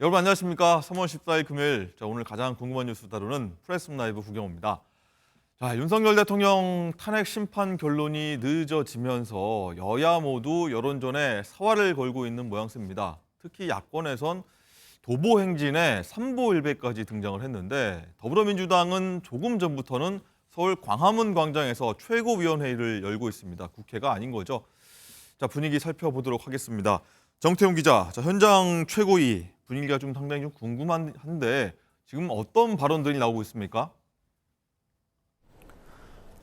여러분 안녕하십니까? 3월 14일 금요일 오늘 가장 궁금한 뉴스 다루는 프레스 라이브 구경호입니다. 윤석열 대통령 탄핵 심판 결론이 늦어지면서 여야 모두 여론전에 사활을 걸고 있는 모양새입니다. 특히 야권에선 도보 행진에 삼보일배까지 등장을 했는데 더불어민주당은 조금 전부터는 서울 광화문 광장에서 최고위원회의를 열고 있습니다. 국회가 아닌 거죠. 분위기 살펴보도록 하겠습니다. 정태훈 기자, 현장 최고위 분위기가 좀 상당히 좀 궁금한데 지금 어떤 발언들이 나오고 있습니까?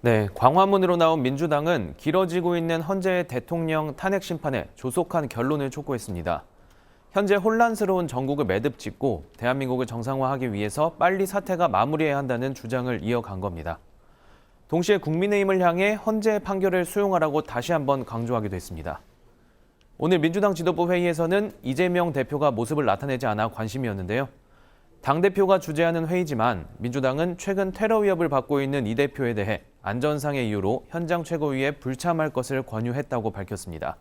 네, 광화문으로 나온 민주당은 길어지고 있는 헌재 대통령 탄핵 심판에 조속한 결론을 촉구했습니다. 현재 혼란스러운 전국을 매듭 짓고 대한민국을 정상화하기 위해서 빨리 사태가 마무리해야 한다는 주장을 이어간 겁니다. 동시에 국민의힘을 향해 헌재 판결을 수용하라고 다시 한번 강조하기도 했습니다. 오늘 민주당 지도부 회의에서는 이재명 대표가 모습을 나타내지 않아 관심이었는데요. 당대표가 주재하는 회의지만 민주당은 최근 테러 위협을 받고 있는 이 대표에 대해 안전상의 이유로 현장 최고위에 불참할 것을 권유했다고 밝혔습니다.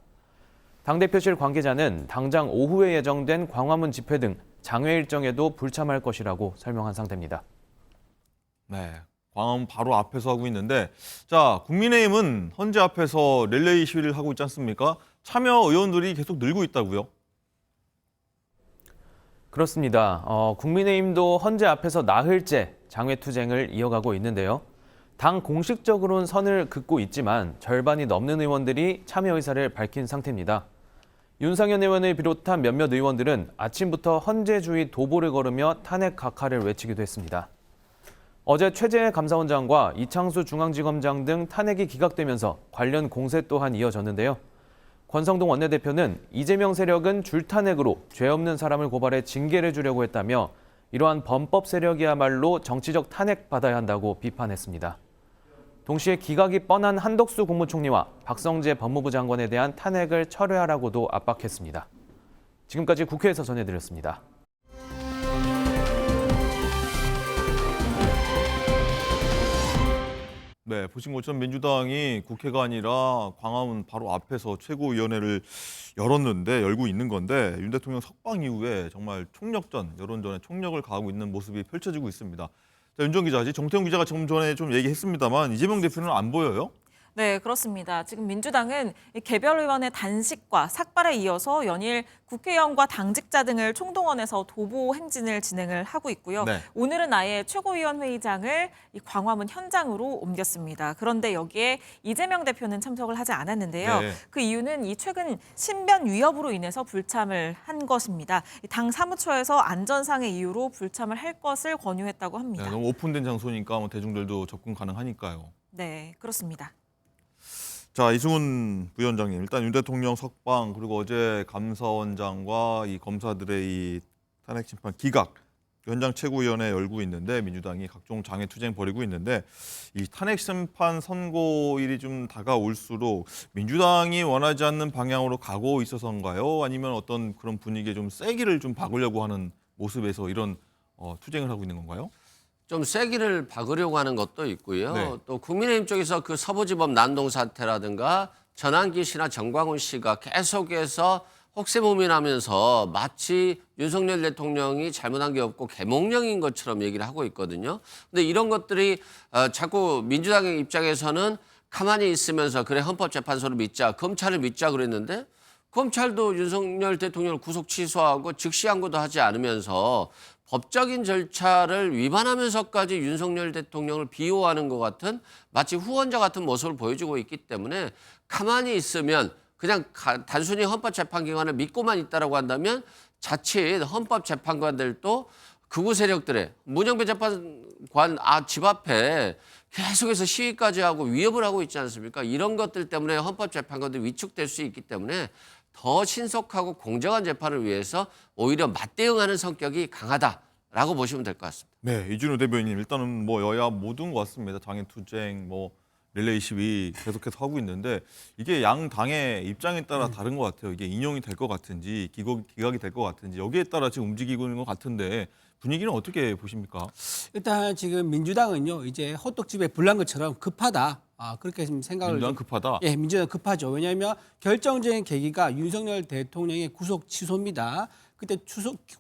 당대표실 관계자는 당장 오후에 예정된 광화문 집회 등 장외 일정에도 불참할 것이라고 설명한 상태입니다. 네, 광화문 바로 앞에서 하고 있는데 국민의힘은 헌재 앞에서 릴레이 시위를 하고 있지 않습니까? 참여 의원들이 계속 늘고 있다고요? 그렇습니다. 국민의힘도 헌재 앞에서 나흘째 장외투쟁을 이어가고 있는데요. 당 공식적으로는 선을 긋고 있지만 절반이 넘는 의원들이 참여 의사를 밝힌 상태입니다. 윤상현 의원을 비롯한 몇몇 의원들은 아침부터 헌재주의 도보를 걸으며 탄핵 각하를 외치기도 했습니다. 어제 최재해 감사원장과 이창수 중앙지검장 등 탄핵이 기각되면서 관련 공세 또한 이어졌는데요. 권성동 원내대표는 이재명 세력은 줄탄핵으로 죄 없는 사람을 고발해 징계를 주려고 했다며 이러한 범법 세력이야말로 정치적 탄핵받아야 한다고 비판했습니다. 동시에 기각이 뻔한 한덕수 국무총리와 박성재 법무부 장관에 대한 탄핵을 철회하라고도 압박했습니다. 지금까지 국회에서 전해드렸습니다. 네, 보신 것처럼 민주당이 국회가 아니라 광화문 바로 앞에서 최고위원회를 열고 있는 건데 윤 대통령 석방 이후에 정말 총력전, 여론전에 총력을 가하고 있는 모습이 펼쳐지고 있습니다. 윤정 기자, 정태훈 기자가 좀 전에 좀 얘기했습니다만 이재명 대표는 안 보여요? 네, 그렇습니다. 지금 민주당은 개별 의원의 단식과 삭발에 이어서 연일 국회의원과 당직자 등을 총동원해서 도보 행진을 진행을 하고 있고요. 네. 오늘은 아예 최고위원 회의장을 이 광화문 현장으로 옮겼습니다. 그런데 여기에 이재명 대표는 참석을 하지 않았는데요. 네. 그 이유는 이 최근 신변 위협으로 인해서 불참을 한 것입니다. 당 사무처에서 안전상의 이유로 불참을 할 것을 권유했다고 합니다. 네, 너무 오픈된 장소니까 대중들도 접근 가능하니까요. 네, 그렇습니다. 이승훈 부위원장님, 일단 윤 대통령 석방 그리고 어제 감사원장과 이 검사들의 이 탄핵 심판 기각 현장 최고위원회 열고 있는데 민주당이 각종 장외 투쟁 벌이고 있는데 이 탄핵 심판 선고일이 좀 다가올수록 민주당이 원하지 않는 방향으로 가고 있어서인가요? 아니면 어떤 그런 분위기에 좀 세기를 좀 박으려고 하는 모습에서 이런 투쟁을 하고 있는 건가요? 좀 세기를 박으려고 하는 것도 있고요. 네. 또 국민의힘 쪽에서 그 서부지법 난동 사태라든가 전환기 씨나 정광훈 씨가 계속해서 혹세무민하면서 마치 윤석열 대통령이 잘못한 게 없고 계몽령인 것처럼 얘기를 하고 있거든요. 근데 이런 것들이 자꾸 민주당의 입장에서는 가만히 있으면서 그래 헌법재판소를 믿자, 검찰을 믿자 그랬는데 검찰도 윤석열 대통령을 구속 취소하고 즉시 항고도 하지 않으면서 법적인 절차를 위반하면서까지 윤석열 대통령을 비호하는 것 같은 마치 후원자 같은 모습을 보여주고 있기 때문에 가만히 있으면 그냥 단순히 헌법재판기관을 믿고만 있다라고 한다면 자칫 헌법재판관들도 극우 세력들의 문영배 재판관 집 앞에 계속해서 시위까지 하고 위협을 하고 있지 않습니까? 이런 것들 때문에 헌법재판관들이 위축될 수 있기 때문에 더 신속하고 공정한 재판을 위해서 오히려 맞대응하는 성격이 강하다라고 보시면 될 것 같습니다. 네, 이준우 대변인 일단은 여야 모든 것 같습니다. 장애투쟁, 릴레이 시위 계속해서 하고 있는데 이게 양 당의 입장에 따라 다른 것 같아요. 이게 인용이 될 것 같은지 기각이 될 것 같은지 여기에 따라 지금 움직이고 있는 것 같은데 분위기는 어떻게 보십니까? 일단 지금 민주당은요 이제 호떡집에 불난 것처럼 급하다. 그렇게 지금 생각을 민주당 급하다. 예, 민주당 급하죠. 왜냐하면 결정적인 계기가 윤석열 대통령의 구속 취소입니다. 그때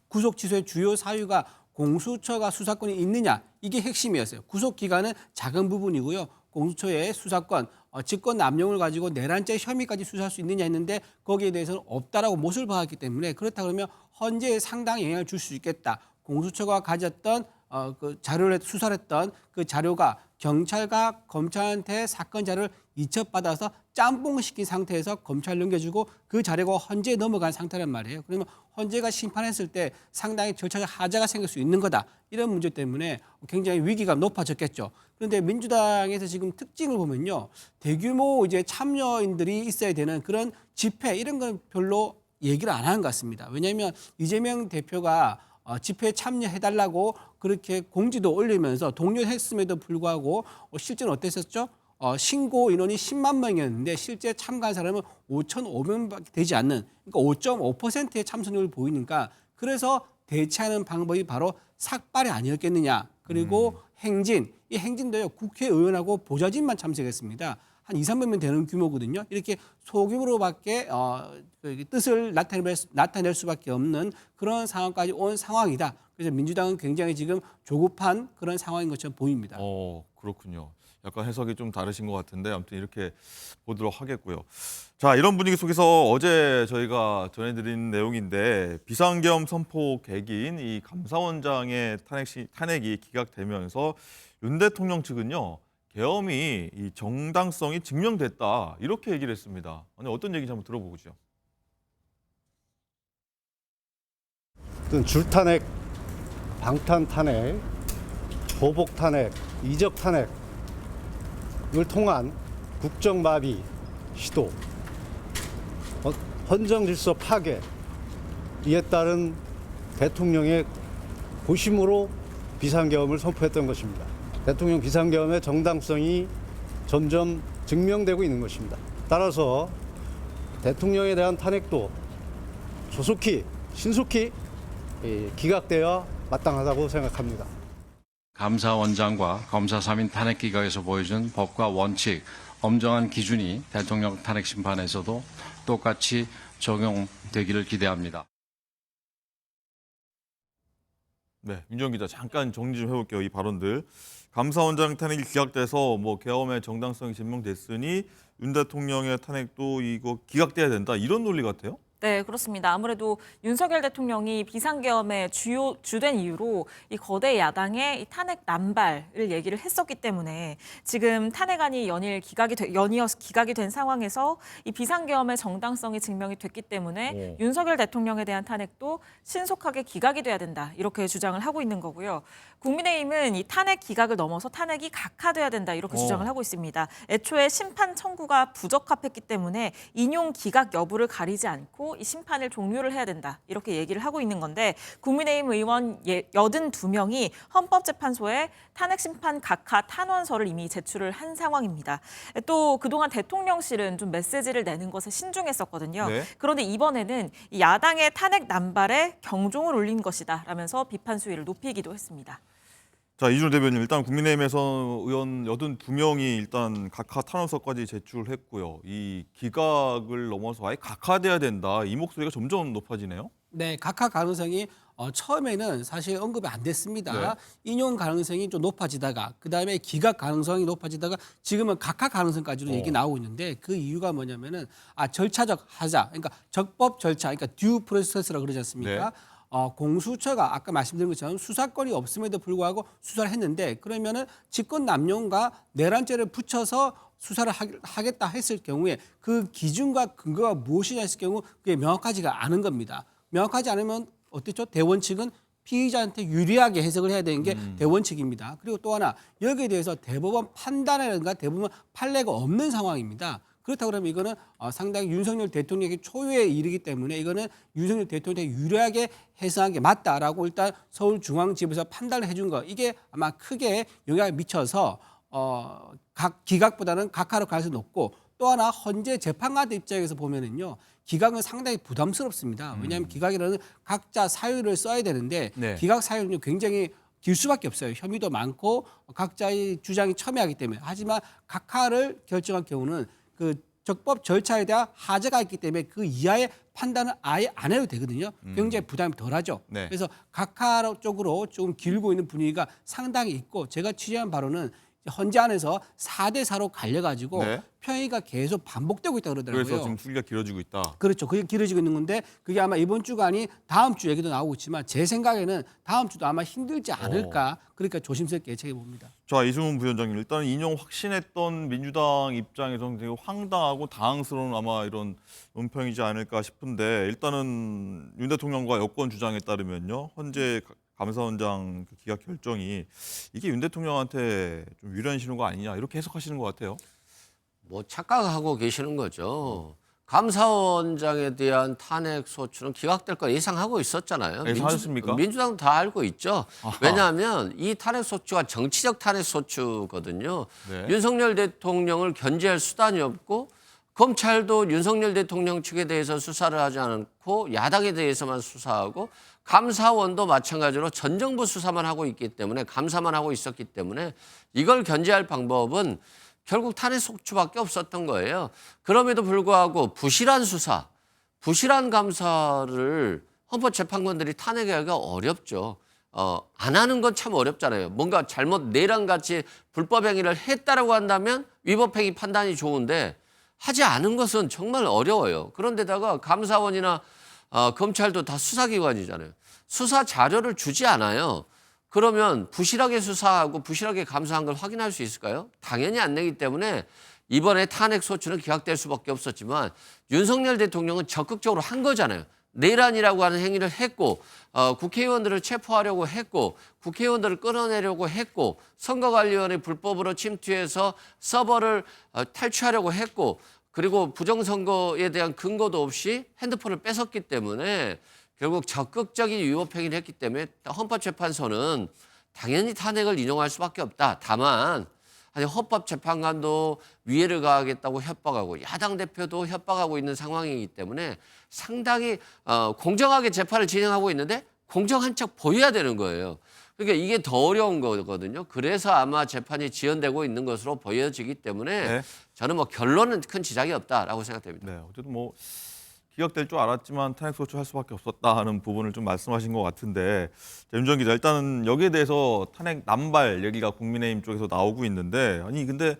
구속 취소의 주요 사유가 공수처가 수사권이 있느냐 이게 핵심이었어요. 구속 기간은 작은 부분이고요. 공수처의 수사권, 직권 남용을 가지고 내란죄 혐의까지 수사할 수 있느냐 했는데 거기에 대해서는 없다라고 못을 박았기 때문에 그렇다 그러면 헌재에 상당히 영향을 줄 수 있겠다. 공수처가 가졌던 그 자료를 수사를 했던 그 자료가 경찰과 검찰한테 사건 자료를 이첩받아서 짬뽕시킨 상태에서 검찰 넘겨주고 그 자료가 헌재에 넘어간 상태란 말이에요. 그러면 헌재가 심판했을 때 상당히 절차적 하자가 생길 수 있는 거다. 이런 문제 때문에 굉장히 위기가 높아졌겠죠. 그런데 민주당에서 지금 특징을 보면요. 대규모 이제 참여인들이 있어야 되는 그런 집회 이런 건 별로 얘기를 안 하는 것 같습니다. 왜냐하면 이재명 대표가 집회에 참여해달라고 그렇게 공지도 올리면서 독려했음에도 불구하고 실제는 어땠었죠? 신고 인원이 10만 명이었는데 실제 참가한 사람은 5,500명밖에 되지 않는 그러니까 5.5%의 참석률을 보이니까 그래서 대체하는 방법이 바로 삭발이 아니었겠느냐. 그리고 행진, 이 행진도요 국회의원하고 보좌진만 참석했습니다. 한 2, 300명 되는 규모거든요. 이렇게 소규모로밖에 뜻을 나타낼 수밖에 없는 그런 상황까지 온 상황이다. 그래서 민주당은 굉장히 지금 조급한 그런 상황인 것처럼 보입니다. 그렇군요. 약간 해석이 좀 다르신 것 같은데 아무튼 이렇게 보도록 하겠고요. 자, 이런 분위기 속에서 어제 저희가 전해드린 내용인데 비상계엄 선포 계기인 이 감사원장의 탄핵이 기각되면서 윤 대통령 측은요. 계엄이 이 정당성이 증명됐다 이렇게 얘기를 했습니다. 아니, 어떤 얘기인지 한번 들어보죠. 줄탄핵, 방탄탄핵, 보복탄핵, 이적탄핵을 통한 국정마비 시도, 헌정질서 파괴, 이에 따른 대통령의 고심으로 비상계엄을 선포했던 것입니다. 대통령 비상계엄의 정당성이 점점 증명되고 있는 것입니다. 따라서 대통령에 대한 탄핵도 조속히, 신속히 기각되어야 마땅하다고 생각합니다. 감사원장과 검사 3인 탄핵 기각에서 보여준 법과 원칙, 엄정한 기준이 대통령 탄핵 심판에서도 똑같이 적용되기를 기대합니다. 네, 민정 기자 잠깐 정리 좀 해볼게요. 이 발언들. 감사원장 탄핵이 기각돼서 뭐 계엄의 정당성이 증명됐으니 윤 대통령의 탄핵도 이거 기각돼야 된다 이런 논리 같아요? 네, 그렇습니다. 아무래도 윤석열 대통령이 비상계엄의 주된 이유로 이 거대 야당의 이 탄핵 남발을 얘기를 했었기 때문에 지금 탄핵안이 연이어서 기각이 된 상황에서 이 비상계엄의 정당성이 증명이 됐기 때문에 윤석열 대통령에 대한 탄핵도 신속하게 기각이 돼야 된다. 이렇게 주장을 하고 있는 거고요. 국민의힘은 이 탄핵 기각을 넘어서 탄핵이 각하돼야 된다. 이렇게 주장을 하고 있습니다. 애초에 심판 청구가 부적합했기 때문에 인용 기각 여부를 가리지 않고 이 심판을 종료를 해야 된다. 이렇게 얘기를 하고 있는 건데 국민의힘 의원 82명이 헌법재판소에 탄핵심판 각하 탄원서를 이미 제출을 한 상황입니다. 또 그동안 대통령실은 좀 메시지를 내는 것에 신중했었거든요. 네. 그런데 이번에는 이 야당의 탄핵 남발에 경종을 울린 것이다 라면서 비판 수위를 높이기도 했습니다. 자, 이준호 대변인, 일단 국민의힘에서 의원 82명이 일단 각하 탄원서까지 제출했고요. 이 기각을 넘어서 아예 각하돼야 된다. 이 목소리가 점점 높아지네요. 네, 각하 가능성이 처음에는 사실 언급이 안 됐습니다. 네. 인용 가능성이 좀 높아지다가 그다음에 기각 가능성이 높아지다가 지금은 각하 가능성까지도 얘기 나오고 있는데 그 이유가 뭐냐면은 절차적 하자, 그러니까 적법 절차, 그러니까 듀 프로세스라고 그러지 않습니까? 네. 공수처가 아까 말씀드린 것처럼 수사권이 없음에도 불구하고 수사를 했는데 그러면은 직권 남용과 내란죄를 붙여서 수사를 하겠다 했을 경우에 그 기준과 근거가 무엇이냐 했을 경우 그게 명확하지가 않은 겁니다. 명확하지 않으면 어떻죠? 대원칙은 피의자한테 유리하게 해석을 해야 되는 게 대원칙입니다. 그리고 또 하나 여기에 대해서 대법원 판단이라든가 대법원 판례가 없는 상황입니다. 그렇다고 그러면 이거는 상당히 윤석열 대통령의 초유에 이르기 때문에 이거는 윤석열 대통령에 유리하게 해석한 게 맞다라고 일단 서울중앙지법에서 판단을 해준 거 이게 아마 크게 영향을 미쳐서 각 기각보다는 각하로 갈 수 높고 또 하나 헌재 재판관들 입장에서 보면은요 기각은 상당히 부담스럽습니다. 왜냐하면 기각이라는 각자 사유를 써야 되는데 네. 기각 사유는 굉장히 길 수밖에 없어요. 혐의도 많고 각자의 주장이 첨예하기 때문에. 하지만 각하를 결정할 경우는 그 적법 절차에 대한 하자가 있기 때문에 그 이하의 판단을 아예 안 해도 되거든요. 굉장히 부담이 덜하죠. 네. 그래서 각하 쪽으로 좀 기울고 있는 분위기가 상당히 있고 제가 취재한 바로는 헌재 안에서 4대4로 갈려가지고 네. 평의가 계속 반복되고 있다고 그러더라고요. 그래서 지금 수기가 길어지고 있다. 그렇죠. 그게 길어지고 있는 건데 그게 아마 이번 주가 아닌 다음 주 얘기도 나오고 있지만 제 생각에는 다음 주도 아마 힘들지 않을까. 그러니까 조심스럽게 예측해 봅니다. 자, 이승훈 부위원장님, 일단 인용 확신했던 민주당 입장에서는 되게 황당하고 당황스러운 아마 이런 논평이지 않을까 싶은데 일단은 윤 대통령과 여권 주장에 따르면요. 헌재 감사원장 그 기각 결정이 이게 윤 대통령한테 좀 유리한 신호가 아니냐 이렇게 해석하시는 것 같아요. 뭐 착각하고 계시는 거죠. 감사원장에 대한 탄핵 소추는 기각될 거 예상하고 있었잖아요. 예상하셨습니까? 민주당도 다 알고 있죠. 아하. 왜냐하면 이 탄핵 소추가 정치적 탄핵 소추거든요. 네. 윤석열 대통령을 견제할 수단이 없고 검찰도 윤석열 대통령 측에 대해서 수사를 하지 않고 야당에 대해서만 수사하고 감사원도 마찬가지로 전 정부 수사만 하고 있기 때문에 감사만 하고 있었기 때문에 이걸 견제할 방법은 결국 탄핵 소추밖에 없었던 거예요. 그럼에도 불구하고 부실한 수사, 부실한 감사를 헌법재판관들이 탄핵하기가 어렵죠. 안 하는 건 참 어렵잖아요. 뭔가 잘못 내란같이 불법 행위를 했다라고 한다면 위법행위 판단이 좋은데 하지 않은 것은 정말 어려워요. 그런데다가 감사원이나 검찰도 다 수사기관이잖아요. 수사 자료를 주지 않아요. 그러면 부실하게 수사하고 부실하게 감사한 걸 확인할 수 있을까요? 당연히 안 되기 때문에 이번에 탄핵 소추는 기각될 수밖에 없었지만 윤석열 대통령은 적극적으로 한 거잖아요. 내란이라고 하는 행위를 했고 국회의원들을 체포하려고 했고 국회의원들을 끌어내려고 했고 선거관리위원회 불법으로 침투해서 서버를 탈취하려고 했고 그리고 부정선거에 대한 근거도 없이 핸드폰을 뺏었기 때문에 결국 적극적인 위법행위를 했기 때문에 헌법재판소는 당연히 탄핵을 인용할 수밖에 없다. 다만 헌법재판관도 위해를 가하겠다고 협박하고 야당 대표도 협박하고 있는 상황이기 때문에 상당히 공정하게 재판을 진행하고 있는데 공정한 척 보여야 되는 거예요. 그러니까 이게 더 어려운 거거든요. 그래서 아마 재판이 지연되고 있는 것으로 보여지기 때문에 네. 저는 뭐 결론은 큰 지장이 없다라고 생각됩니다. 네, 어쨌든 뭐 기각될 줄 알았지만 탄핵 소추 할 수밖에 없었다 하는 부분을 좀 말씀하신 것 같은데 자, 윤 전 기자, 일단은 여기에 대해서 탄핵 남발 얘기가 국민의힘 쪽에서 나오고 있는데 아니 근데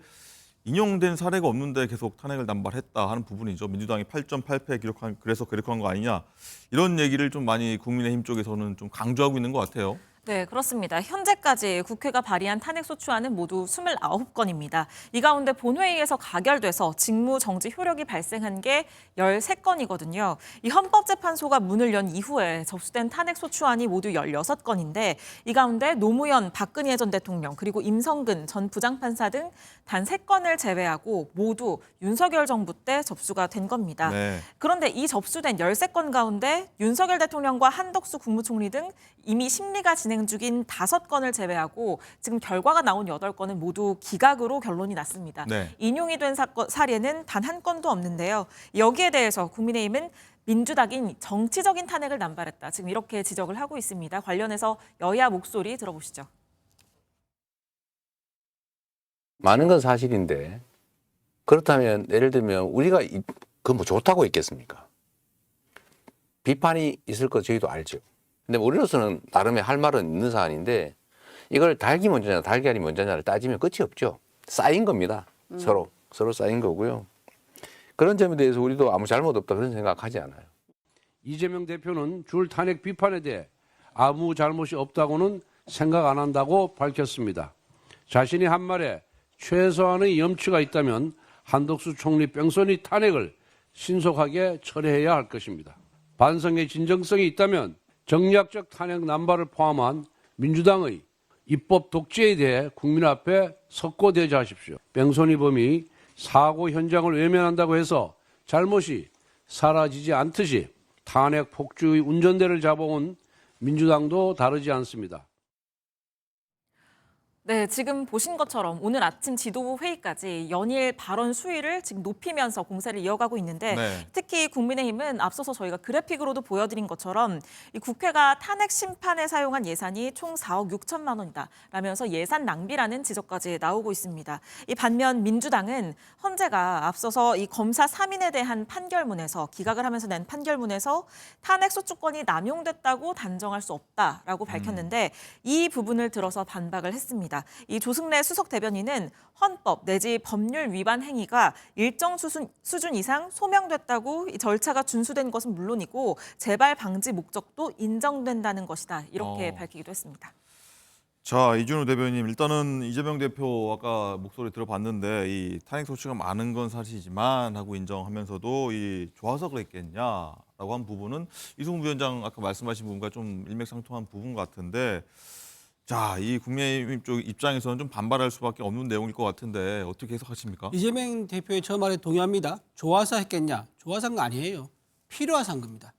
인용된 사례가 없는데 계속 탄핵을 남발했다 하는 부분이죠. 민주당이 8.8패 기록한 그래서 기록한 거 아니냐 이런 얘기를 좀 많이 국민의힘 쪽에서는 좀 강조하고 있는 것 같아요. 네, 그렇습니다. 현재까지 국회가 발의한 탄핵소추안은 모두 29건입니다. 이 가운데 본회의에서 가결돼서 직무정지 효력이 발생한 게 13건이거든요. 이 헌법재판소가 문을 연 이후에 접수된 탄핵소추안이 모두 16건인데 이 가운데 노무현, 박근혜 전 대통령 그리고 임성근 전 부장판사 등 단 3건을 제외하고 모두 윤석열 정부 때 접수가 된 겁니다. 네. 그런데 이 접수된 13건 가운데 윤석열 대통령과 한덕수 국무총리 등 이미 심리가 진행 중인 5건을 제외하고 지금 결과가 나온 8건은 모두 기각으로 결론이 났습니다. 네. 인용이 된 사례는 단 한 건도 없는데요. 여기에 대해서 국민의힘은 민주당이 정치적인 탄핵을 남발했다. 지금 이렇게 지적을 하고 있습니다. 관련해서 여야 목소리 들어보시죠. 많은 건 사실인데 그렇다면 예를 들면 우리가 그 뭐 좋다고 했겠습니까? 비판이 있을 거 저희도 알죠. 근데 우리로서는 나름의 할 말은 있는 사안인데 이걸 닭이 먼저냐 달걀이 먼저냐를 따지면 끝이 없죠. 쌓인 겁니다. 서로 쌓인 거고요. 그런 점에 대해서 우리도 아무 잘못 없다 그런 생각하지 않아요. 이재명 대표는 줄 탄핵 비판에 대해 아무 잘못이 없다고는 생각 안 한다고 밝혔습니다. 자신이 한 말에 최소한의 염치가 있다면 한덕수 총리 뺑소니 탄핵을 신속하게 처리해야 할 것입니다. 반성의 진정성이 있다면 정략적 탄핵 남발을 포함한 민주당의 입법 독재에 대해 국민 앞에 석고대죄하십시오. 뺑소니범이 사고 현장을 외면한다고 해서 잘못이 사라지지 않듯이 탄핵 폭주의 운전대를 잡아온 민주당도 다르지 않습니다. 네, 지금 보신 것처럼 오늘 아침 지도부 회의까지 연일 발언 수위를 지금 높이면서 공세를 이어가고 있는데 네. 특히 국민의힘은 앞서서 저희가 그래픽으로도 보여드린 것처럼 이 국회가 탄핵 심판에 사용한 예산이 총 4억 6천만 원이다 라면서 예산 낭비라는 지적까지 나오고 있습니다. 이 반면 민주당은 헌재가 앞서서 이 검사 3인에 대한 판결문에서 기각을 하면서 낸 판결문에서 탄핵 소추권이 남용됐다고 단정할 수 없다라고 밝혔는데 이 부분을 들어서 반박을 했습니다. 이 조승래 수석 대변인은 헌법 내지 법률 위반 행위가 일정 수준 이상 소명됐다고 이 절차가 준수된 것은 물론이고 재발 방지 목적도 인정된다는 것이다. 이렇게 밝히기도 했습니다. 자, 이준호 대변인, 일단은 이재명 대표 아까 목소리 들어봤는데 이 탄핵 소추가 많은 건 사실이지만 하고 인정하면서도 이 좋아서 그랬겠냐라고 한 부분은 이승훈 부위원장 아까 말씀하신 부분과 좀 일맥상통한 부분 같은데, 자, 이 국민의힘 쪽 입장에서는 좀 반발할 수밖에 없는 내용일 것 같은데 어떻게 해석하십니까? 이재명 대표의 저 말에 동의합니다. 좋아서 했겠냐? 좋아서 한 거 아니에요. 필요해서 한 겁니다.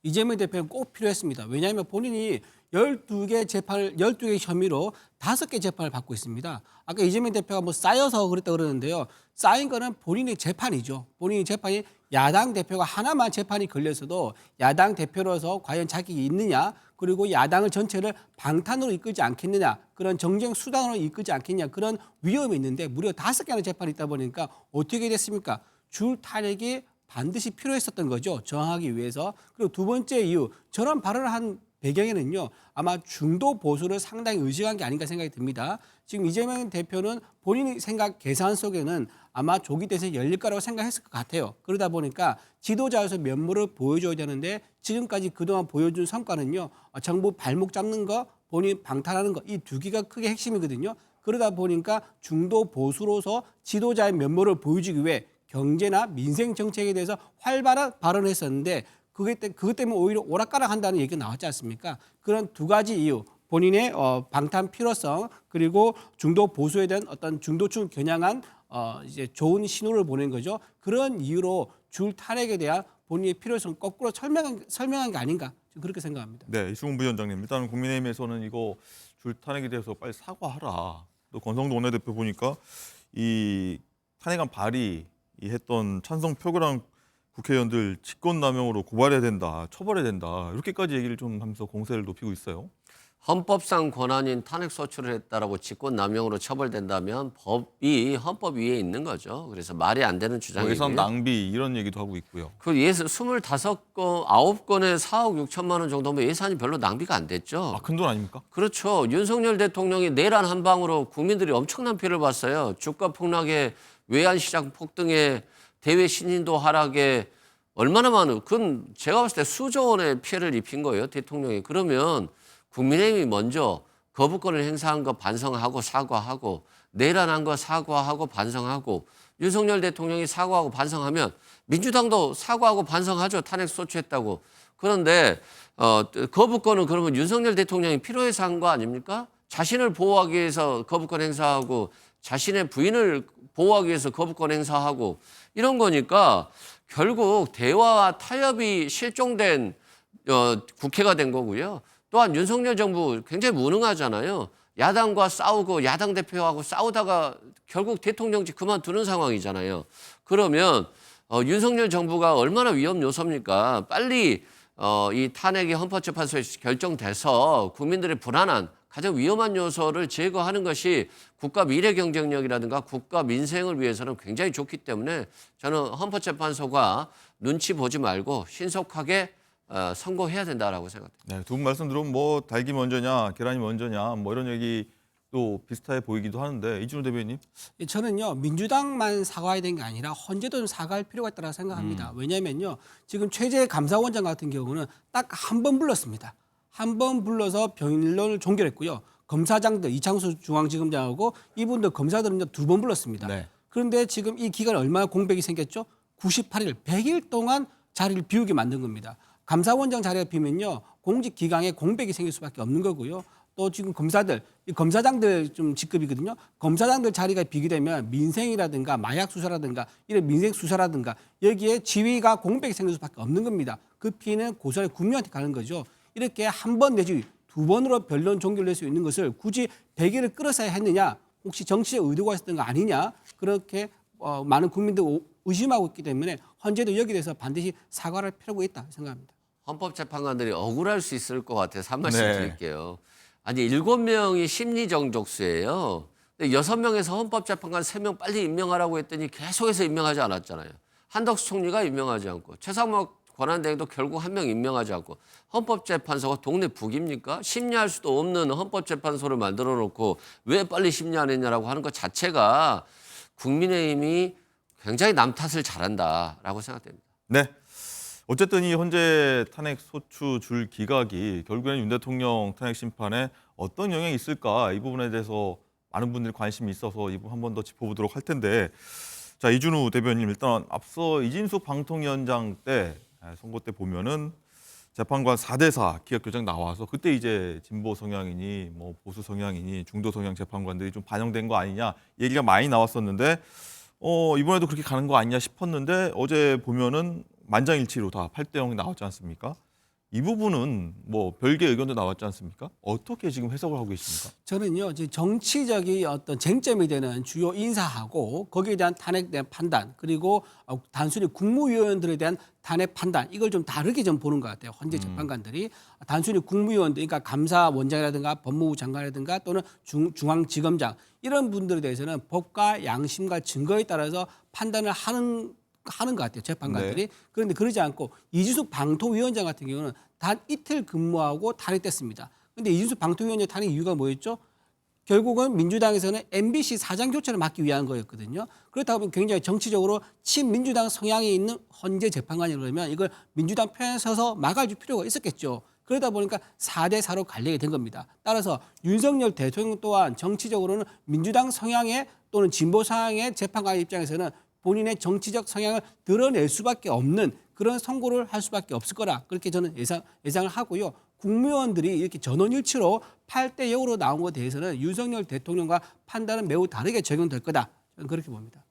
이재명 대표는 꼭 필요했습니다. 왜냐하면 본인이 12개 혐의로 5개 재판을 받고 있습니다. 아까 이재명 대표가 뭐 쌓여서 그랬다 그러는데요. 쌓인 거는 본인의 재판이죠. 본인의 재판이 야당 대표가 하나만 재판이 걸려서도 야당 대표로서 과연 자격이 있느냐, 그리고 야당을 전체를 방탄으로 이끌지 않겠느냐, 그런 정쟁 수단으로 이끌지 않겠냐, 그런 위험이 있는데 무려 5개나 재판이 있다 보니까 어떻게 됐습니까? 줄 탄핵이 반드시 필요했었던 거죠. 저항하기 위해서. 그리고 두 번째 이유, 저런 발언을 한 배경에는요, 아마 중도 보수를 상당히 의식한 게 아닌가 생각이 듭니다. 지금 이재명 대표는 본인의 생각 계산 속에는 아마 조기 대선이 열릴 거라고 생각했을 것 같아요. 그러다 보니까 지도자로서 면모를 보여줘야 되는데 지금까지 그동안 보여준 성과는요, 정부 발목 잡는 거, 본인 방탄하는 거, 이 2개가 크게 핵심이거든요. 그러다 보니까 중도 보수로서 지도자의 면모를 보여주기 위해 경제나 민생 정책에 대해서 활발한 발언을 했었는데 그것 때문에 오히려 오락가락한다는 얘기가 나왔지 않습니까? 그런 2가지 이유, 본인의 방탄 필요성, 그리고 중도 보수에 대한 어떤 중도층 겨냥한 이제 좋은 신호를 보낸 거죠. 그런 이유로 줄 탄핵에 대한 본인의 필요성 거꾸로 설명한 게 아닌가, 그렇게 생각합니다. 네, 이승훈 부위원장님, 일단은 국민의힘에서는 이거 줄 탄핵에 대해서 빨리 사과하라. 또 권성동 원내대표 보니까 이 탄핵안 발의했던 찬성 표결한 국회의원들 직권남용으로 고발해야 된다, 처벌해야 된다, 이렇게까지 얘기를 좀 하면서 공세를 높이고 있어요. 헌법상 권한인 탄핵 소추를 했다라고 직권남용으로 처벌된다면 법이 헌법 위에 있는 거죠. 그래서 말이 안 되는 주장이고요. 예산 낭비 이런 얘기도 하고 있고요. 그 25건, 9건에 4억 6천만 원 정도면 예산이 별로 낭비가 안 됐죠. 큰 돈 아닙니까? 그렇죠. 윤석열 대통령이 내란 한 방으로 국민들이 엄청난 피해를 봤어요. 주가 폭락에, 외환시장 폭등에, 대외 신인도 하락에 얼마나 많은, 그건 제가 봤을 때 수조 원의 피해를 입힌 거예요, 대통령이. 그러면 국민의힘이 먼저 거부권을 행사한 거 반성하고 사과하고, 내란한 거 사과하고 반성하고, 윤석열 대통령이 사과하고 반성하면 민주당도 사과하고 반성하죠. 탄핵 소추했다고. 그런데 거부권은 그러면 윤석열 대통령이 필요해서 한 거 아닙니까? 자신을 보호하기 위해서 거부권 행사하고, 자신의 부인을 보호하기 위해서 거부권 행사하고, 이런 거니까 결국 대화와 타협이 실종된 국회가 된 거고요. 또한 윤석열 정부 굉장히 무능하잖아요. 야당과 싸우고 야당 대표하고 싸우다가 결국 대통령직 그만두는 상황이잖아요. 그러면 윤석열 정부가 얼마나 위험 요소입니까? 빨리 이 탄핵이 헌법재판소에서 결정돼서 국민들의 불안한 가장 위험한 요소를 제거하는 것이 국가 미래 경쟁력이라든가 국가 민생을 위해서는 굉장히 좋기 때문에 저는 헌법재판소가 눈치 보지 말고 신속하게 선고해야 된다라고 생각합니다. 네, 두 분 말씀 들으면 뭐 닭이 먼저냐, 계란이 먼저냐, 뭐 이런 얘기 또 비슷해 보이기도 하는데, 이준호 대변인. 저는요, 민주당만 사과해야 되는 게 아니라 헌재도 좀 사과할 필요가 있다고 생각합니다. 왜냐하면요, 지금 최재 감사원장 같은 경우는 딱 한 번 불렀습니다. 한 번 불러서 변론을 종결했고요. 검사장들, 이창수 중앙지검장하고 이분들 검사들은 2번 불렀습니다. 네. 그런데 지금 이 기간에 얼마나 공백이 생겼죠? 98일, 100일 동안 자리를 비우게 만든 겁니다. 감사원장 자리가 비면요, 공직 기강에 공백이 생길 수밖에 없는 거고요. 또 지금 검사들, 이 검사장들 좀 직급이거든요. 검사장들 자리가 비게 되면 민생이라든가 마약 수사라든가 이런 민생 수사라든가 여기에 지위가 공백이 생길 수밖에 없는 겁니다. 그 피해는 고스란히 국민한테 가는 거죠. 이렇게 한 번 내지 두 번으로 변론 종결될 수 있는 것을 굳이 100일을 끌어서야 했느냐, 혹시 정치적 의도가 있었던 거 아니냐, 그렇게 많은 국민들 의심하고 있기 때문에 헌재도 여기에 대해서 반드시 사과를 할 필요가 있다 생각합니다. 헌법재판관들이 억울할 수 있을 것 같아서 한 말씀 네. 드릴게요. 아니 7명이 심리정족수예요. 근데 6명에서 헌법재판관 3명 빨리 임명하라고 했더니 계속해서 임명하지 않았잖아요. 한덕수 총리가 임명하지 않고 최상목 권한대행도 결국 한 명 임명하지 않고 헌법재판소가 동네 북입니까? 심리할 수도 없는 헌법재판소를 만들어 놓고 왜 빨리 심리 안 했냐라고 하는 것 자체가 국민의힘이 굉장히 남 탓을 잘한다라고 생각됩니다. 네. 어쨌든 이 헌재 탄핵 소추 줄 기각이 결국에는 윤 대통령 탄핵 심판에 어떤 영향이 있을까, 이 부분에 대해서 많은 분들이 관심이 있어서 이 부분 한 번 더 짚어보도록 할 텐데, 자, 이준우 대변인, 일단 앞서 이진숙 방통위원장 때 선거 때 보면은 재판관 4대4 기각규정 나와서 그때 이제 진보 성향이니 뭐 보수 성향이니 중도 성향 재판관들이 좀 반영된 거 아니냐 얘기가 많이 나왔었는데 이번에도 그렇게 가는 거 아니냐 싶었는데 어제 보면은 만장일치로 다 8대0 나왔지 않습니까? 이 부분은 뭐 별개의 의견도 나왔지 않습니까? 어떻게 지금 해석을 하고 계십니까? 저는요, 지금 정치적인 어떤 쟁점이 되는 주요 인사하고 거기에 대한 탄핵에 대한 판단, 그리고 단순히 국무위원들에 대한 탄핵 판단, 이걸 좀 다르게 좀 보는 것 같아요. 헌재 재판관들이 단순히 국무위원들, 그러니까 감사원장이라든가 법무부 장관이라든가 또는 중앙지검장 이런 분들에 대해서는 법과 양심과 증거에 따라서 판단을 하는 것 같아요, 재판관들이. 네. 그런데 그러지 않고 이준숙 방통위원장 같은 경우는 단 이틀 근무하고 탄핵됐습니다. 그런데 이준숙 방통위원장 탄핵 이유가 뭐였죠? 결국은 민주당에서는 MBC 사장 교체를 막기 위한 거였거든요. 그렇다 보면 굉장히 정치적으로 친민주당 성향이 있는 헌재 재판관이 그러면 이걸 민주당 편에 서서 막아줄 필요가 있었겠죠. 그러다 보니까 4대4로 갈리게 된 겁니다. 따라서 윤석열 대통령 또한 정치적으로는 민주당 성향의 또는 진보 성향의 재판관 입장에서는 본인의 정치적 성향을 드러낼 수밖에 없는 그런 선고를 할 수밖에 없을 거라, 그렇게 저는 예상을 하고요. 국무위원들이 이렇게 전원일치로 8대0으로 나온 것에 대해서는 윤석열 대통령과 판단은 매우 다르게 적용될 거다, 저는 그렇게 봅니다.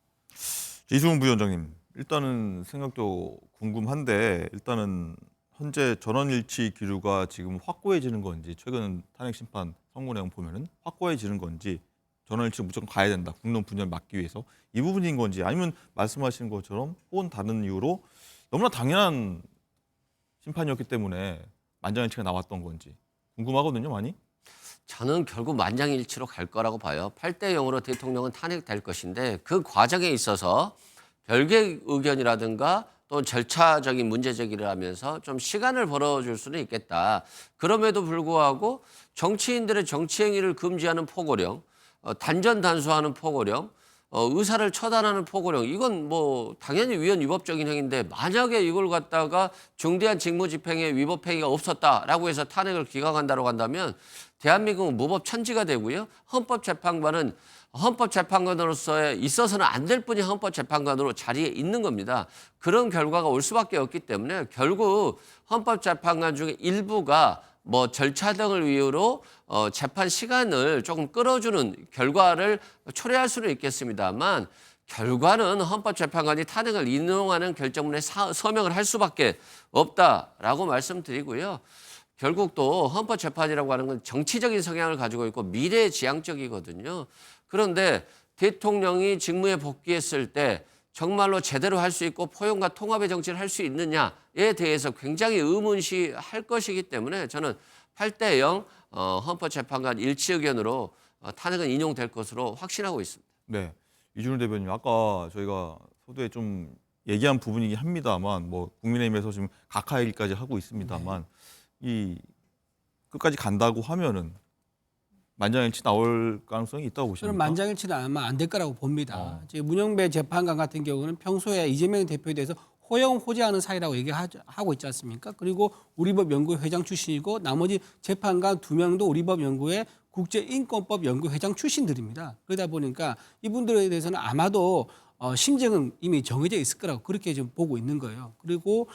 이승훈 부위원장님, 일단은 생각도 궁금한데 일단은 현재 전원일치 기류가 지금 확고해지는 건지, 최근 탄핵 심판 선고 내용 보면은 확고해지는 건지, 전원일치 무조건 가야 된다, 국론 분열 막기 위해서, 이 부분인 건지, 아니면 말씀하신 것처럼 혹은 다른 이유로 너무나 당연한 심판이었기 때문에 만장일치가 나왔던 건지 궁금하거든요, 많이. 저는 결국 만장일치로 갈 거라고 봐요. 8대0으로 대통령은 탄핵될 것인데 그 과정에 있어서 별개 의견이라든가 또 절차적인 문제 제기를 하면서 좀 시간을 벌어줄 수는 있겠다. 그럼에도 불구하고 정치인들의 정치 행위를 금지하는 포고령, 단전 단수하는 포고령, 의사를 처단하는 포고령, 이건 뭐 당연히 위헌 위법적인 행위인데 만약에 이걸 갖다가 중대한 직무집행에 위법 행위가 없었다라고 해서 탄핵을 기각한다고 한다면 대한민국은 무법천지가 되고요. 헌법재판관은 헌법재판관으로서 있어서는 안 될 뿐이 헌법재판관으로 자리에 있는 겁니다. 그런 결과가 올 수밖에 없기 때문에 결국 헌법재판관 중에 일부가 뭐 절차 등을 이유로 재판 시간을 조금 끌어주는 결과를 초래할 수는 있겠습니다만 결과는 헌법재판관이 탄핵을 인용하는 결정문에 서명을 할 수밖에 없다라고 말씀드리고요. 결국 또 헌법재판이라고 하는 건 정치적인 성향을 가지고 있고 미래지향적이거든요. 그런데 대통령이 직무에 복귀했을 때 정말로 제대로 할 수 있고 포용과 통합의 정치를 할 수 있느냐에 대해서 굉장히 의문시할 것이기 때문에 저는 8대0 헌법재판관 일치 의견으로 탄핵은 인용될 것으로 확신하고 있습니다. 네, 이준우 대변인, 아까 저희가 소두에 좀 얘기한 부분이긴 합니다만, 뭐 국민의힘에서 지금 각하 얘기까지 하고 있습니다만, 이 끝까지 간다고 하면은 만장일치 나올 가능성이 있다고 보십니까? 저는 만장일치는 아마 안 될 거라고 봅니다. 지금 문영배 재판관 같은 경우는 평소에 이재명 대표에 대해서 호영호재하는 사이라고 얘기하고 있지 않습니까? 그리고 우리법연구회 회장 출신이고 나머지 재판관 2명도 우리법연구회 국제인권법 연구회장 출신들입니다. 그러다 보니까 이분들에 대해서는 아마도 심정은 이미 정해져 있을 거라고 그렇게 좀 보고 있는 거예요. 그리고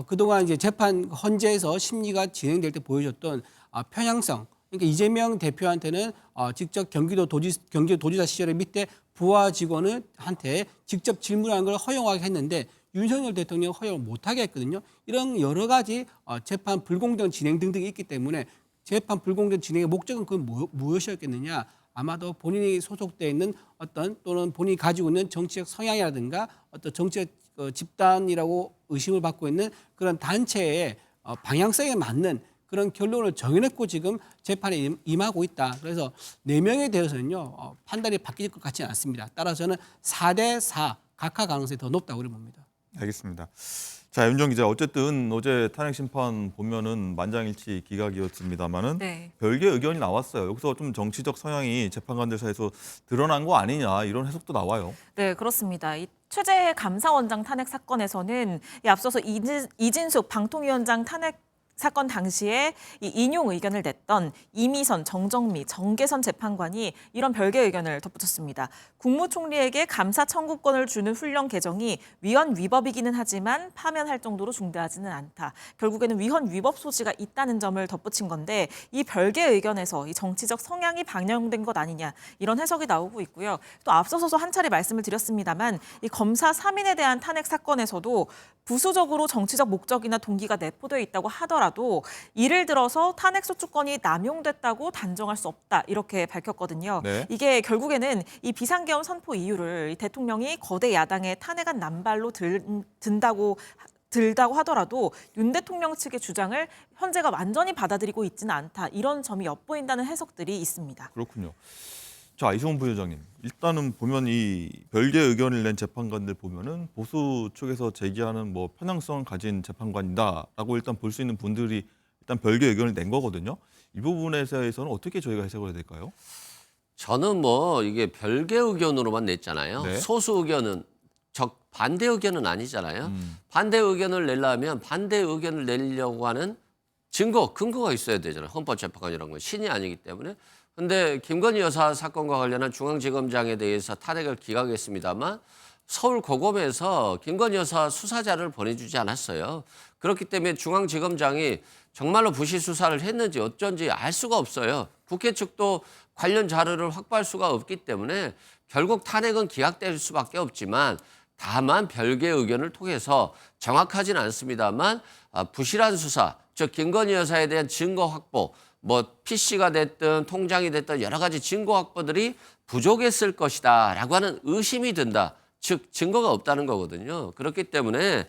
그동안 이제 재판 헌재에서 심리가 진행될 때 보여줬던 편향성. 그러니까 이재명 대표한테는 직접 경기도 도지사 시절에 밑에 부하 직원한테 직접 질문하는 걸 허용하게 했는데 윤석열 대통령 허용을 못하게 했거든요. 이런 여러 가지 재판 불공정 진행 등등이 있기 때문에 재판 불공정 진행의 목적은 그 무엇이었겠느냐? 아마도 본인이 소속돼 있는 어떤 또는 본인이 가지고 있는 정치적 성향이라든가 어떤 정치적 집단이라고 의심을 받고 있는 그런 단체의 방향성에 맞는 그런 결론을 정해놓고 지금 재판에 임하고 있다. 그래서 4명에 대해서는요 판단이 바뀔 것 같지는 않습니다. 따라서는 4대4 각하 가능성이 더 높다고 봅니다. 알겠습니다. 자, 윤정 기자, 어쨌든 어제 탄핵 심판 보면은 만장일치 기각이었습니다만은 네. 별개의 의견이 나왔어요. 여기서 좀 정치적 성향이 재판관들 사이에서 드러난 거 아니냐 이런 해석도 나와요. 네, 그렇습니다. 이 최재해 감사원장 탄핵 사건에서는 이 앞서서 이진숙 방통위원장 탄핵 사건 당시에 이 인용 의견을 냈던 이미선, 정정미, 정계선 재판관이 이런 별개의 의견을 덧붙였습니다. 국무총리에게 감사 청구권을 주는 훈령 개정이 위헌 위법이기는 하지만 파면할 정도로 중대하지는 않다. 결국에는 위헌 위법 소지가 있다는 점을 덧붙인 건데 이 별개의 의견에서 이 정치적 성향이 반영된 것 아니냐 이런 해석이 나오고 있고요. 또 앞서서도 한 차례 말씀을 드렸습니다만 이 검사 3인에 대한 탄핵 사건에서도 부수적으로 정치적 목적이나 동기가 내포되어 있다고 하더라도 이를 들어서 탄핵 소추권이 남용됐다고 단정할 수 없다 이렇게 밝혔거든요. 네. 이게 결국에는 이 비상계엄 선포 이유를 대통령이 거대 야당의 탄핵안 남발로 들다고 하더라도 윤 대통령 측의 주장을 현재가 완전히 받아들이고 있지는 않다. 이런 점이 엿보인다는 해석들이 있습니다. 그렇군요. 자, 이승훈 부위원장님, 일단은 보면 이 별개 의견을 낸 재판관들 보면은 보수 쪽에서 제기하는 뭐 편향성을 가진 재판관이다라고 일단 볼 수 있는 분들이 일단 별개 의견을 낸 거거든요. 이 부분에 대해서는 어떻게 저희가 해석을 해야 될까요? 저는 뭐 이게 별개 의견으로만 냈잖아요. 네. 소수 의견은 반대 의견은 아니잖아요. 반대 의견을 내려면 반대 의견을 내려고 하는 근거가 있어야 되잖아요. 헌법재판관이라는 건 신이 아니기 때문에. 근데 김건희 여사 사건과 관련한 중앙지검장에 대해서 탄핵을 기각했습니다만 서울 고검에서 김건희 여사 수사자를 보내주지 않았어요. 그렇기 때문에 중앙지검장이 정말로 부실 수사를 했는지 어쩐지 알 수가 없어요. 국회 측도 관련 자료를 확보할 수가 없기 때문에 결국 탄핵은 기각될 수밖에 없지만 다만 별개 의견을 통해서 정확하지는 않습니다만 부실한 수사, 즉 김건희 여사에 대한 증거 확보, 뭐 PC가 됐든 통장이 됐든 여러 가지 증거 확보들이 부족했을 것이다라고 하는 의심이 든다. 즉 증거가 없다는 거거든요. 그렇기 때문에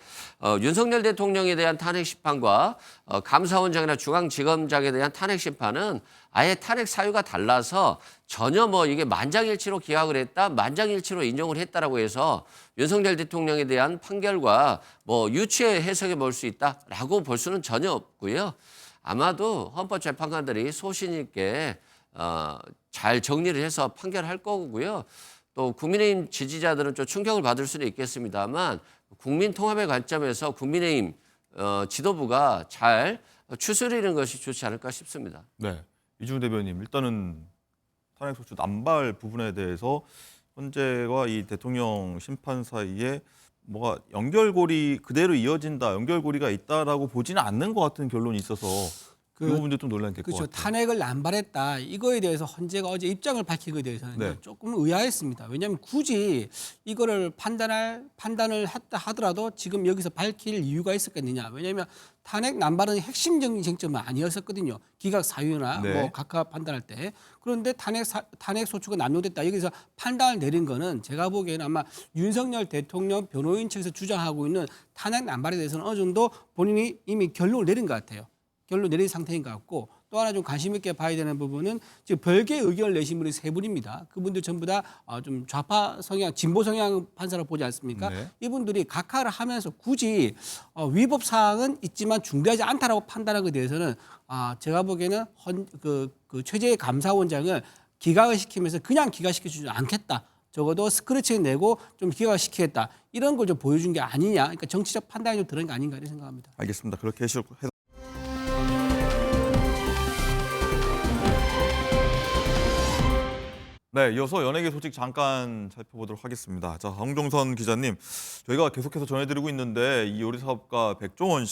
윤석열 대통령에 대한 탄핵 심판과 감사원장이나 중앙지검장에 대한 탄핵 심판은 아예 탄핵 사유가 달라서 전혀 뭐 이게 만장일치로 기각을 했다, 만장일치로 인정을 했다라고 해서 윤석열 대통령에 대한 판결과 뭐 유추의 해석에 볼 수 있다라고 볼 수는 전혀 없고요. 아마도 헌법재판관들이 소신 있게 잘 정리를 해서 판결할 거고요. 또 국민의힘 지지자들은 좀 충격을 받을 수는 있겠습니다만 국민 통합의 관점에서 국민의힘 지도부가 잘 추스리는 것이 좋지 않을까 싶습니다. 네, 이준우 대변인, 일단은 탄핵 소추 남발 부분에 대해서 헌재와 이 대통령 심판 사이에 뭐가 연결고리 그대로 이어진다, 연결고리가 있다라고 보지는 않는 것 같은 결론이 있어서 이 부분도 좀 논란이 될 것 그렇죠. 같아요. 탄핵을 남발했다. 이거에 대해서 헌재가 어제 입장을 밝힌 것에 대해서는 네. 조금 의아했습니다. 왜냐하면 굳이 이거를 판단을 했다 하더라도 지금 여기서 밝힐 이유가 있었겠느냐. 왜냐하면 탄핵 남발은 핵심적인 쟁점은 아니었었거든요. 기각 사유나 네. 뭐 각하 판단할 때. 그런데 탄핵 소추가 남용됐다. 여기서 판단을 내린 거는 제가 보기에는 아마 윤석열 대통령 변호인 측에서 주장하고 있는 탄핵 남발에 대해서는 어느 정도 본인이 이미 결론을 내린 것 같아요. 결론 내린 상태인 것 같고 또 하나 좀 관심 있게 봐야 되는 부분은 지금 별개의 의견을 내신 분이 3분입니다. 그분들 전부 다 좀 좌파 성향, 진보 성향 판사로 보지 않습니까? 네. 이분들이 각하를 하면서 굳이 위법 사항은 있지만 중대하지 않다라고 판단한 것에 대해서는 제가 보기에는 그 최재해 감사원장을 기각을 시키면서 그냥 기각시켜주지 않겠다. 적어도 스크래치를 내고 좀 기각시키겠다. 이런 걸 좀 보여준 게 아니냐. 그러니까 정치적 판단이 좀 들은 게 아닌가 이런 생각합니다. 알겠습니다. 그렇게 해서 네, 이어서 연예계 소식 잠깐 살펴보도록 하겠습니다. 자, 황종선 기자님, 저희가 계속해서 전해드리고 있는데 이 요리사업가 백종원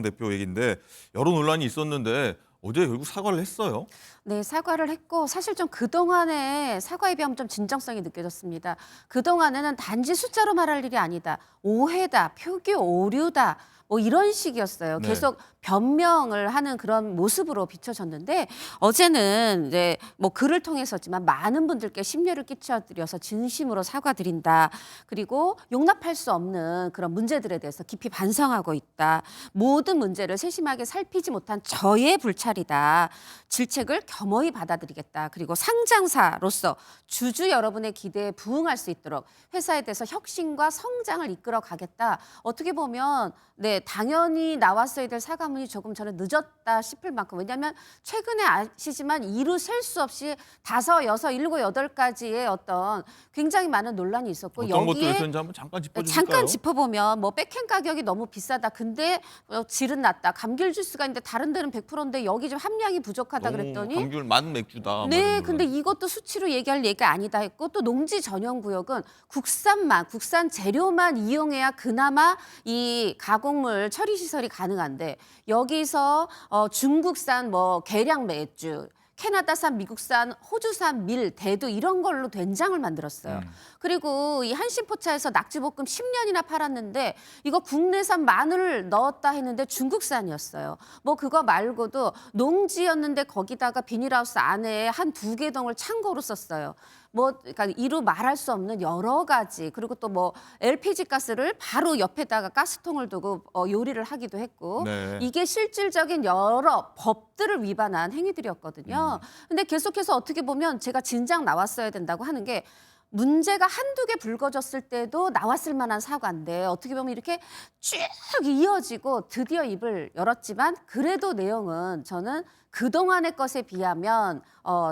대표 얘기인데 여러 논란이 있었는데 어제 결국 사과를 했어요. 네, 사과를 했고 사실 좀 그동안의 사과에 비하면 좀 진정성이 느껴졌습니다. 그동안에는 단지 숫자로 말할 일이 아니다. 오해다, 표기 오류다. 뭐 이런 식이었어요. 네. 계속 변명을 하는 그런 모습으로 비춰졌는데 어제는 이제 뭐 글을 통해서지만 많은 분들께 심려를 끼쳐드려서 진심으로 사과드린다. 그리고 용납할 수 없는 그런 문제들에 대해서 깊이 반성하고 있다. 모든 문제를 세심하게 살피지 못한 저의 불찰이다. 질책을 겸허히 받아들이겠다. 그리고 상장사로서 주주 여러분의 기대에 부응할 수 있도록 회사에 대해서 혁신과 성장을 이끌어 가겠다. 어떻게 보면 네, 당연히 나왔어야 될 사과문이 조금 저는 늦었다 싶을 만큼 왜냐하면 최근에 아시지만 이루 셀 수 없이 5, 6, 7, 8가지의 어떤 굉장히 많은 논란이 있었고 어떤 것들이 여기에 있었는지 한번 잠깐 짚어주실까요? 잠깐 짚어보면 뭐 백행 가격이 너무 비싸다. 근데 질은 낮다. 감귤 주스가 있는데 다른 데는 100%인데 여기 좀 함량이 부족하다 그랬더니 감귤 맛 맥주다. 네, 근데 이것도 수치로 얘기할 얘기가 아니다 했고 또 농지 전용 구역은 국산만, 국산 재료만 이용해야 그나마 이 가공물 처리 시설이 가능한데 여기서 중국산 뭐 계량 맥주, 캐나다산, 미국산, 호주산 밀, 대두 이런 걸로 된장을 만들었어요. 그리고 이 한신포차에서 낙지볶음 10년이나 팔았는데 이거 국내산 마늘을 넣었다 했는데 중국산이었어요. 뭐 그거 말고도 농지였는데 거기다가 비닐하우스 안에 한 2개 동을 창고로 썼어요. 뭐 그러니까 이루 말할 수 없는 여러 가지 그리고 또 뭐 LPG 가스를 바로 옆에다가 가스통을 두고 요리를 하기도 했고 네. 이게 실질적인 여러 법들을 위반한 행위들이었거든요. 근데 계속해서 어떻게 보면 제가 진작 나왔어야 된다고 하는 게 문제가 한두 개 불거졌을 때도 나왔을 만한 사과인데 어떻게 보면 이렇게 쭉 이어지고 드디어 입을 열었지만 그래도 내용은 저는 그동안의 것에 비하면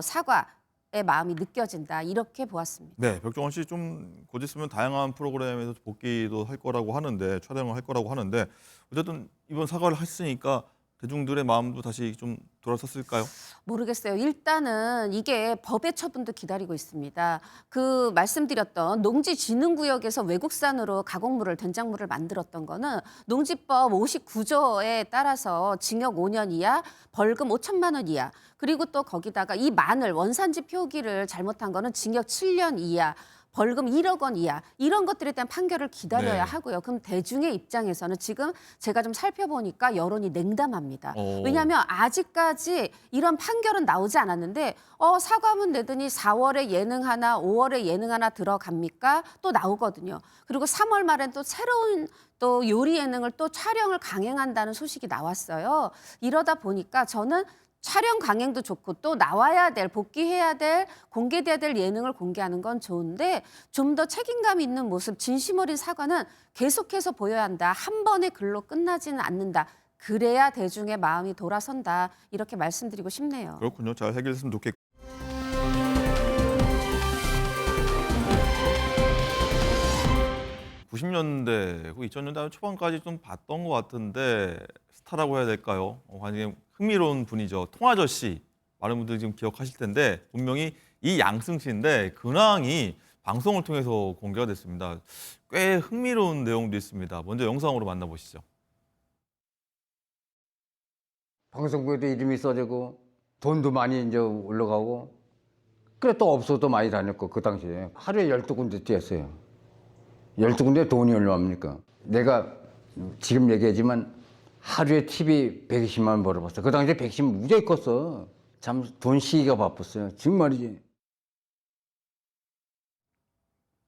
사과의 마음이 느껴진다 이렇게 보았습니다. 네, 벽종원 씨 좀 곧 있으면 다양한 프로그램에서 복귀도 할 거라고 하는데 촬영을 할 거라고 하는데 어쨌든 이번 사과를 했으니까 대중들의 마음도 다시 좀 돌아섰을까요? 모르겠어요. 일단은 이게 법의 처분도 기다리고 있습니다. 그 말씀드렸던 농지진흥구역에서 외국산으로 가공물을 된장물을 만들었던 거는 농지법 59조에 따라서 징역 5년 이하, 벌금 5천만 원 이하, 그리고 또 거기다가 이 마늘 원산지 표기를 잘못한 거는 징역 7년 이하, 벌금 1억 원 이하 이런 것들에 대한 판결을 기다려야 네. 하고요. 그럼 대중의 입장에서는 지금 제가 좀 살펴보니까 여론이 냉담합니다. 오. 왜냐하면 아직까지 이런 판결은 나오지 않았는데 사과문 내더니 4월에 예능 하나, 5월에 예능 하나 들어갑니까? 또 나오거든요. 그리고 3월 말엔 또 새로운 또 요리 예능을 또 촬영을 강행한다는 소식이 나왔어요. 이러다 보니까 저는 촬영 강행도 좋고 또 나와야 될, 복귀해야 될, 공개돼야 될 예능을 공개하는 건 좋은데 좀 더 책임감 있는 모습, 진심 어린 사과는 계속해서 보여야 한다. 한 번의 글로 끝나지는 않는다. 그래야 대중의 마음이 돌아선다. 이렇게 말씀드리고 싶네요. 그렇군요. 잘 해결됐으면 좋겠고. 90년대, 2000년대 초반까지 좀 봤던 것 같은데 스타라고 해야 될까요? 굉장히 흥미로운 분이죠. 통아저씨. 많은 분들이 지금 기억하실 텐데 분명히 이 양승 씨인데 근황이 방송을 통해서 공개가 됐습니다. 꽤 흥미로운 내용도 있습니다. 먼저 영상으로 만나보시죠. 방송국에도 이름이 써지고 돈도 많이 이제 올라가고 그래 또 업소도 많이 다녔고 그 당시에 하루에 12군데 뛰었어요. 12군데 돈이 얼마입니까? 내가 지금 얘기하지만 하루에 TV 120만 원 벌어봤어. 그 당시에 120만 무지하게 컸어. 참 돈 시기가 바빴어요. 지금 말이지.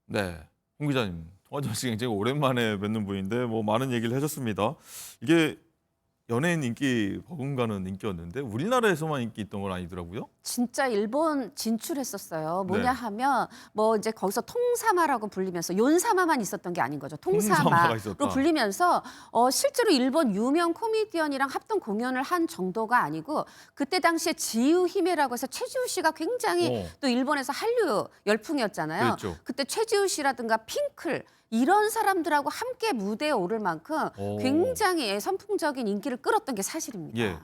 네, 홍 기자님, 통아저씨 굉장히 오랜만에 뵙는 분인데 뭐 많은 얘기를 해줬습니다. 이게 연예인 인기 버금가는 인기였는데 우리나라에서만 인기 있던 건 아니더라고요. 진짜 일본 진출했었어요. 뭐냐 네. 하면 뭐 이제 거기서 통사마라고 불리면서 윤사마만 있었던 게 아닌 거죠. 통사마가 통사마로 있었다. 불리면서 실제로 일본 유명 코미디언이랑 합동 공연을 한 정도가 아니고 그때 당시에 지우 히메라고 해서 최지우 씨가 굉장히 또 일본에서 한류 열풍이었잖아요. 그랬죠. 그때 최지우 씨라든가 핑클 이런 사람들하고 함께 무대에 오를 만큼 굉장히 선풍적인 인기를 끌었던 게 사실입니다. 예.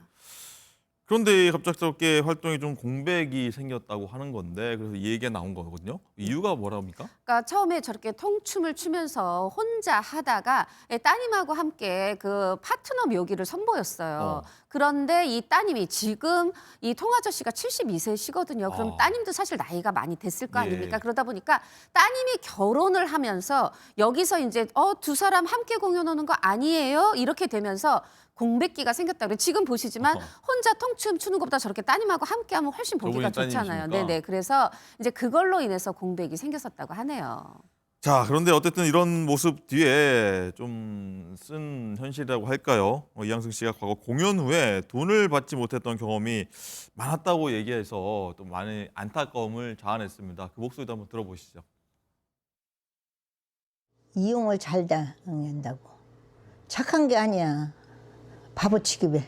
그런데 갑작스럽게 활동에 좀 공백이 생겼다고 하는 건데 그래서 이 얘기가 나온 거거든요. 이유가 뭐랍니까? 그러니까 처음에 저렇게 통춤을 추면서 혼자 하다가 따님하고 함께 그 파트너 묘기를 선보였어요. 그런데 이 따님이 지금 이 통아저씨가 72세시거든요. 그럼 따님도 사실 나이가 많이 됐을 거 아닙니까? 예. 그러다 보니까 따님이 결혼을 하면서 여기서 이제 두 사람 함께 공연하는 거 아니에요? 이렇게 되면서 공백기가 생겼다 그래요. 지금 보시지만 혼자 통춤 추는 것보다 저렇게 따님하고 함께하면 훨씬 보기가 저분이 좋잖아요. 따님이시니까. 네네. 그래서 이제 그걸로 인해서 공백이 생겼었다고 하네요. 자, 그런데 어쨌든 이런 모습 뒤에 좀 쓴 현실이라고 할까요? 이양승 씨가 과거 공연 후에 돈을 받지 못했던 경험이 많았다고 얘기해서 또 많은 안타까움을 자아냈습니다. 그 목소리도 한번 들어보시죠. 이용을 잘 당한다고. 착한 게 아니야. 바보 취급해.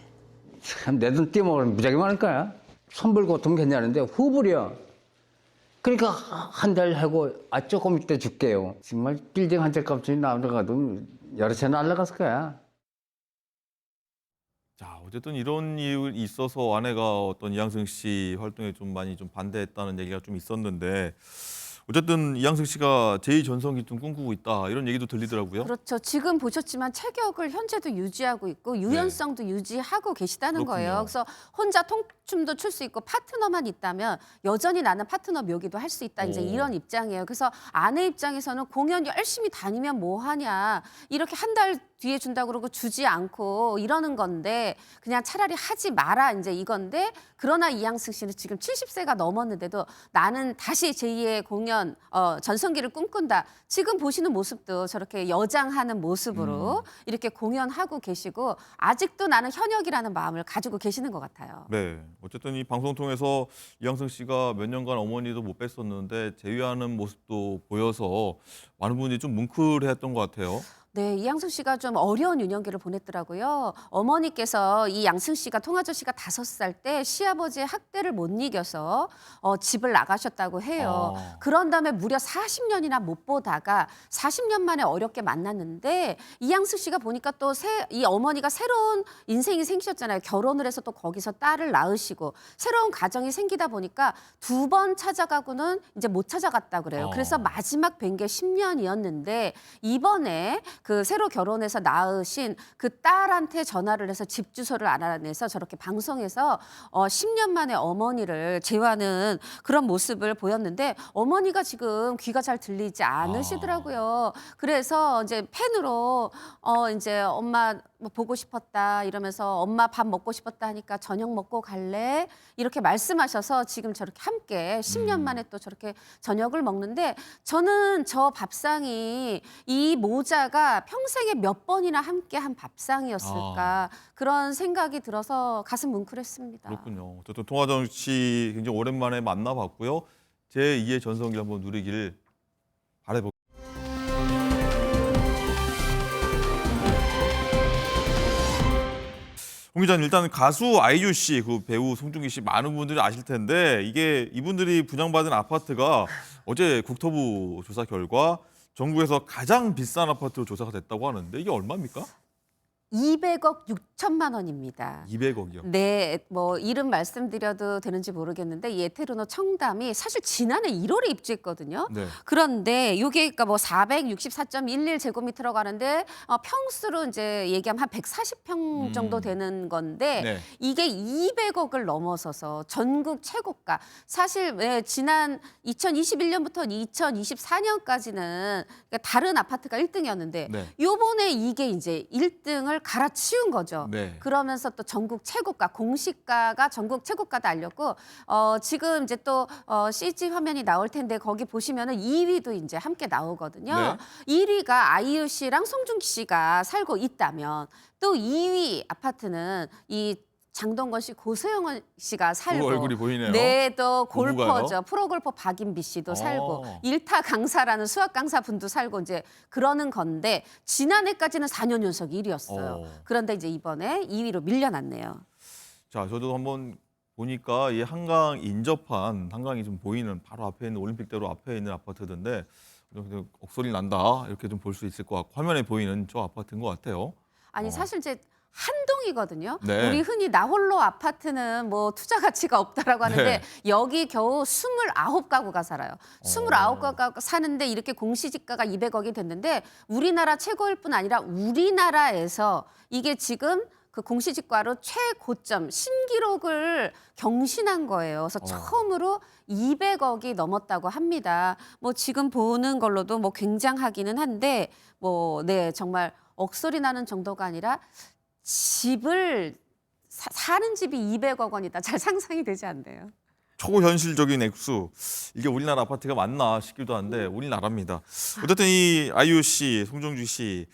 참 내 돈 떼먹으면 무지하게 많을 거야. 선불 같으면 괜찮은데 후불이야. 그러니까 한 달 하고 조금 이따 줄게요. 정말 빌딩 한 채 값이 나가도 여러 채 날라갔을 거야. 자, 어쨌든 이런 이유가 있어서 아내가 어떤 이양승 씨 활동에 좀 많이 좀 반대했다는 얘기가 좀 있었는데 어쨌든 이양승 씨가 제2전성기 좀 꿈꾸고 있다 이런 얘기도 들리더라고요. 그렇죠. 지금 보셨지만 체격을 현재도 유지하고 있고 유연성도 유지하고 계시다는 그렇군요. 거예요. 그래서 혼자 통춤도 출 수 있고 파트너만 있다면 여전히 나는 파트너 묘기도 할 수 있다. 이제 오. 이런 입장이에요. 그래서 아내 입장에서는 공연 열심히 다니면 뭐 하냐. 이렇게 한 달 뒤에 준다고 그러고 주지 않고 이러는 건데 그냥 차라리 하지 마라 이제 이건데 그러나 이양승 씨는 지금 70세가 넘었는데도 나는 다시 제2의 공연 전성기를 꿈꾼다. 지금 보시는 모습도 저렇게 여장하는 모습으로 이렇게 공연하고 계시고 아직도 나는 현역이라는 마음을 가지고 계시는 것 같아요. 네, 어쨌든 이 방송 통해서 이양승 씨가 몇 년간 어머니도 못 뵀었는데 재회하는 모습도 보여서 많은 분들이 좀 뭉클해했던 것 같아요. 네, 이양승 씨가 좀 어려운 유년기를 보냈더라고요. 어머니께서 이 양승 씨가 통아저씨가 5살 때 시아버지의 학대를 못 이겨서 집을 나가셨다고 해요. 그런 다음에 무려 40년이나 못 보다가 40년 만에 어렵게 만났는데 이양승 씨가 보니까 또 이 어머니가 새로운 인생이 생기셨잖아요. 결혼을 해서 또 거기서 딸을 낳으시고 새로운 가정이 생기다 보니까 2번 찾아가고는 이제 못 찾아갔다 그래요. 그래서 마지막 뵌 게 10년이었는데 이번에 그 새로 결혼해서 낳으신 그 딸한테 전화를 해서 집 주소를 알아내서 저렇게 방송에서 10년 만에 어머니를 재회하는 그런 모습을 보였는데 어머니가 지금 귀가 잘 들리지 않으시더라고요. 그래서 이제 팬으로 이제 엄마 뭐 보고 싶었다 이러면서 엄마 밥 먹고 싶었다 하니까 저녁 먹고 갈래? 이렇게 말씀하셔서 지금 저렇게 함께 10년 만에 또 저렇게 저녁을 먹는데 저는 저 밥상이 이 모자가 평생에 몇 번이나 함께 한 밥상이었을까 그런 생각이 들어서 가슴 뭉클했습니다. 그렇군요. 어쨌든 통화정 씨 굉장히 오랜만에 만나봤고요. 제2의 전성기를 한번 누리기를 바라볼게요. 홍 기자님, 일단 가수 아이유 씨, 그 배우 송중기 씨 많은 분들이 아실 텐데 이게 이분들이 분양받은 아파트가 어제 국토부 조사 결과 전국에서 가장 비싼 아파트로 조사가 됐다고 하는데 이게 얼마입니까? 200억 6천만 원입니다. 200억이요. 네, 뭐 이름 말씀드려도 되는지 모르겠는데 이 에테르노 청담이 사실 지난해 1월에 입주했거든요. 네. 그런데 이게 그러니까 뭐 464.11제곱미터라고 하는데 평수로 이제 얘기하면 한 140평 정도 되는 건데 네. 이게 200억을 넘어서서 전국 최고가. 사실 지난 2021년부터 2024년까지는 그러니까 다른 아파트가 1등이었는데 네. 요번에 이게 이제 1등을 갈아치운 거죠. 네. 그러면서 또 전국 최고가, 공시가가 전국 최고가도 알렸고 지금 이제 또 CG 화면이 나올 텐데 거기 보시면은 2위도 이제 함께 나오거든요. 네. 1위가 아이유 씨랑 송중기 씨가 살고 있다면 또 2위 아파트는 이 장동건 씨, 고소영원 씨가 살고 얼굴이 보이네요. 네, 또 고부가요? 골퍼죠. 프로골퍼 박인비 씨도 살고 일타 강사라는 수학 강사 분도 살고 이제 그러는 건데 지난해까지는 4년 연속 1위였어요. 그런데 이제 이번에 2위로 밀려났네요. 자, 저도 한번 보니까 이 한강 인접한 한강이 좀 보이는 바로 앞에 있는 올림픽대로 앞에 있는 아파트인데 억소리 난다 이렇게 좀 볼 수 있을 것 같고 화면에 보이는 저 아파트인 것 같아요. 아니 사실 이제 한동이거든요. 네. 우리 흔히 나홀로 아파트는 뭐 투자 가치가 없다라고 하는데 네. 여기 겨우 29가구가 살아요. 29가구가 사는데 이렇게 공시지가가 200억이 됐는데 우리나라 최고일 뿐 아니라 우리나라에서 이게 지금 그 공시지가로 최고점 신기록을 경신한 거예요. 그래서 처음으로 200억이 넘었다고 합니다. 뭐 지금 보는 걸로도 뭐 굉장하기는 한데 뭐 네, 정말 억소리 나는 정도가 아니라 집을 사는 집이 200억 원이다. 잘 상상이 되지 않네요. 초현실적인 액수. 이게 우리나라 아파트가 맞나 싶기도 한데 우리나라입니다. 어쨌든 이 아이유 씨, 송정주 씨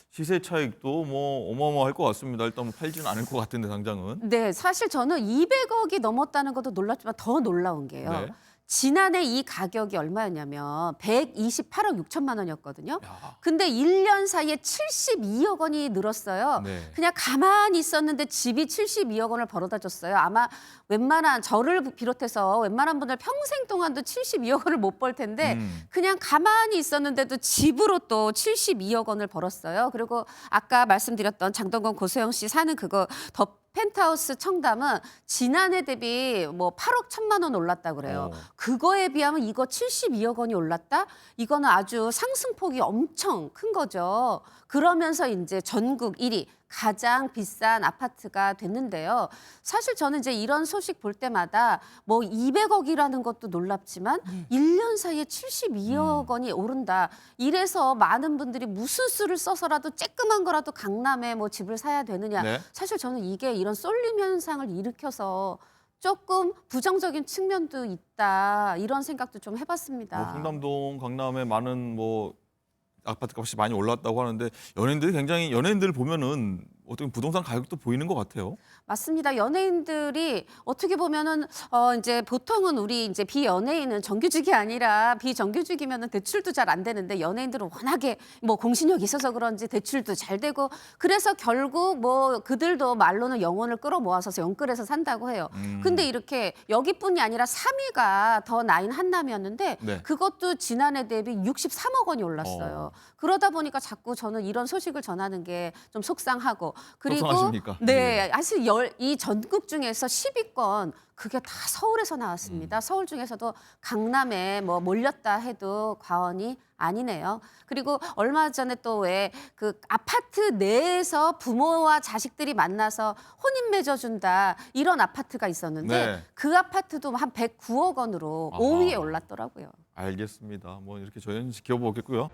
시세 차익도 뭐 어마어마할 것 같습니다. 일단 팔지는 않을 것 같은데 당장은. 네, 사실 저는 200억이 넘었다는 것도 놀랍지만 더 놀라운 게요. 네. 지난해 이 가격이 얼마였냐면 128억 6천만 원이었거든요. 야. 근데 1년 사이에 72억 원이 늘었어요. 네. 그냥 가만히 있었는데 집이 72억 원을 벌어다 줬어요. 아마 웬만한 저를 비롯해서 웬만한 분들 평생 동안도 72억 원을 못 벌 텐데 그냥 가만히 있었는데도 집으로 또 72억 원을 벌었어요. 그리고 아까 말씀드렸던 장동건 고소영 씨 사는 그거 더 펜트하우스 청담은 지난해 대비 뭐 8억 1천만 원 올랐다 그래요. 그거에 비하면 이거 72억 원이 올랐다? 이거는 아주 상승폭이 엄청 큰 거죠. 그러면서 이제 전국 1위 가장 비싼 아파트가 됐는데요. 사실 저는 이제 이런 소식 볼 때마다 뭐 200억이라는 것도 놀랍지만 1년 사이에 72억 원이 오른다. 이래서 많은 분들이 무슨 수를 써서라도 쬐끔한 거라도 강남에 뭐 집을 사야 되느냐. 네. 사실 저는 이게 이런 쏠림 현상을 일으켜서 조금 부정적인 측면도 있다. 이런 생각도 좀 해봤습니다. 뭐 청담동, 강남에 많은 뭐 아파트 값이 많이 올랐다고 하는데 연예인들 보면은 어떻게 부동산 가격도 보이는 것 같아요. 맞습니다. 연예인들이 어떻게 보면은 이제 보통은 우리 이제 비연예인은 정규직이 아니라 비정규직이면은 대출도 잘 안 되는데 연예인들은 워낙에 뭐 공신력이 있어서 그런지 대출도 잘 되고 그래서 결국 뭐 그들도 말로는 영혼을 끌어모아서 영끌해서 산다고 해요. 근데 이렇게 여기뿐이 아니라 3위가 더 나인 한남이었는데 네. 그것도 지난해 대비 63억 원이 올랐어요. 그러다 보니까 자꾸 저는 이런 소식을 전하는 게 좀 속상하고 그리고 속상하십니까? 네, 사실 이 전국 중에서 10위권 그게 다 서울에서 나왔습니다. 서울 중에서도 강남에 뭐 몰렸다 해도 과언이 아니네요. 그리고 얼마 전에 또 왜 그 아파트 내에서 부모와 자식들이 만나서 혼인 맺어준다 이런 아파트가 있었는데 네. 그 아파트도 한 109억 원으로 아하. 5위에 올랐더라고요. 알겠습니다. 뭐 이렇게 저희는 지켜보겠고요.